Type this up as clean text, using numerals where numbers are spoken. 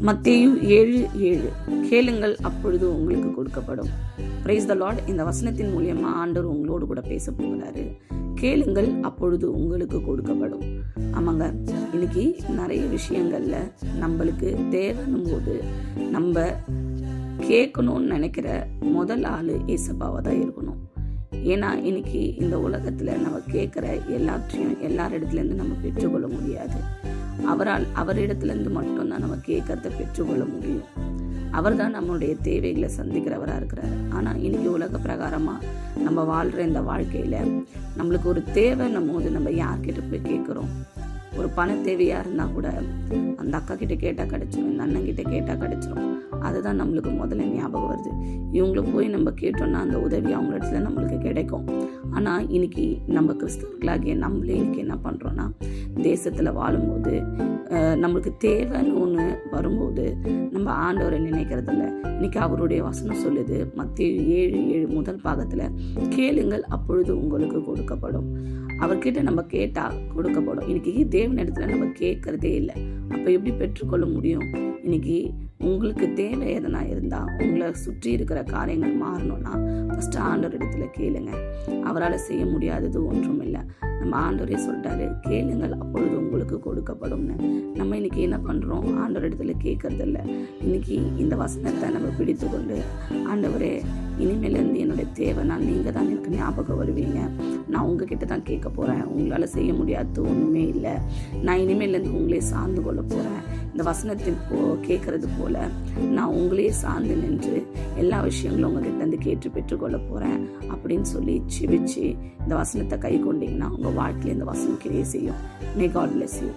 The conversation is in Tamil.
மத்தேயு 7:7 கேளுங்கள் அப்பொழுது உங்களுக்கு கொடுக்கப்படும். Praise the Lord. இந்த வசனத்தின் மூலியமா ஆண்டவர் உங்களோடு கூட பேச போகிறாரு. கேளுங்கள் அப்பொழுது உங்களுக்கு கொடுக்கப்படும். ஆமாங்க, இன்னைக்கு நிறைய விஷயங்கள்ல நம்மளுக்கு தேவைன்னும் போது நம்ம கேட்கணும்னு நினைக்கிற முதல் ஆளு ஏசப்பாவா தான் இருக்கணும். ஏன்னா இன்னைக்கு இந்த உலகத்துல நம்ம கேட்குற எல்லாத்தையும் எல்லாரிடத்துலேருந்து நம்ம பெற்றுக்கொள்ள முடியாது. அவரிடத்துலேருந்து மட்டும்தான் நம்ம கேட்கறத பெற்றுக்கொள்ள முடியும். அவர் தான் நம்மளுடைய தேவைகளை சந்திக்கிறவராக இருக்கிறார். ஆனால் இன்னைக்கு உலக பிரகாரமாக நம்ம வாழ்கிற இந்த வாழ்க்கையில் நம்மளுக்கு ஒரு தேவைன்னும் போது நம்ம யார்கிட்ட போய் கேட்குறோம்? ஒரு பண தேவையாக இருந்தால் கூட அந்த அக்கா கிட்ட கேட்டால் கிடச்சிரும், இந்த அண்ணன் கிட்ட கேட்டால் கிடச்சிரும். அதுதான் நம்மளுக்கு முதல்ல ஞாபகம் வருது. இவங்கள போய் நம்ம கேட்டோம்னா அந்த உதவி அவங்க இடத்துல நம்மளுக்கு கிடைக்கும். ஆனால் இன்னைக்கு நம்ம கிறிஸ்தவர்களாகிய நம்மளே இன்னைக்கு என்ன பண்ணுறோன்னா, தேசத்தில் வாழும்போது நம்மளுக்கு தேவைன்னு ஒன்று வரும்போது நம்ம ஆண்டவரை நினைக்கிறதில்ல. இன்னைக்கு அவருடைய வசனம் சொல்லுது, மத்தேயு 7:7 முதல் பாகத்தில், கேளுங்கள் அப்பொழுது உங்களுக்கு கொடுக்கப்படும். அவர்கிட்ட நம்ம கேட்டால் கொடுக்கப்படும். இன்னைக்கு தேவன் இடத்துல நம்ம கேட்கறதே இல்லை. அப்போ எப்படி பெற்றுக்கொள்ள முடியும்? இன்னைக்கு உங்களுக்கு தேவை எதனா இருந்தால், உங்களை சுற்றி இருக்கிற காரியங்கள் மாறணும்னா ஃபஸ்ட்டு ஆண்டவர் இடத்துல கேளுங்க. அவரால் செய்ய முடியாதது ஒன்றும் இல்லை. நம்ம ஆண்டவரே சொல்லிட்டாரு, கேளுங்கள் அப்பொழுது உங்களுக்கு கொடுக்கப்படும்னு. நம்ம இன்னைக்கு என்ன பண்ணுறோம்? ஆண்டவர் இடத்துல கேட்கறதில்ல. இன்னைக்கு இந்த வசனத்தை நம்ம பிடித்து கொண்டு, ஆண்டவரே இனிமேலேருந்து என்னுடைய தேவைனா நீங்கள் தான் எனக்கு ஞாபகம் வருவீங்க. நான் உங்ககிட்ட தான் கேட்க போகிறேன். உங்களால் செய்ய முடியாதது ஒன்றுமே இல்லை. நான் இனிமேலேருந்து உங்களே சார்ந்து கொள்ள போகிறேன். இந்த வசனத்தின் கேட்கறது போல நான் உங்களே சார்ந்து நின்று எல்லா விஷயங்களும் உங்ககிட்ட இருந்து கேட்டு பெற்றுக்கொள்ள போகிறேன் அப்படின்னு சொல்லி செபிச்சு இந்த வசனத்தை கை கொண்டீங்கன்னா உங்கள் வாழ்க்கையில் இந்த வசனம் கிரியை செய்யும். May God bless you.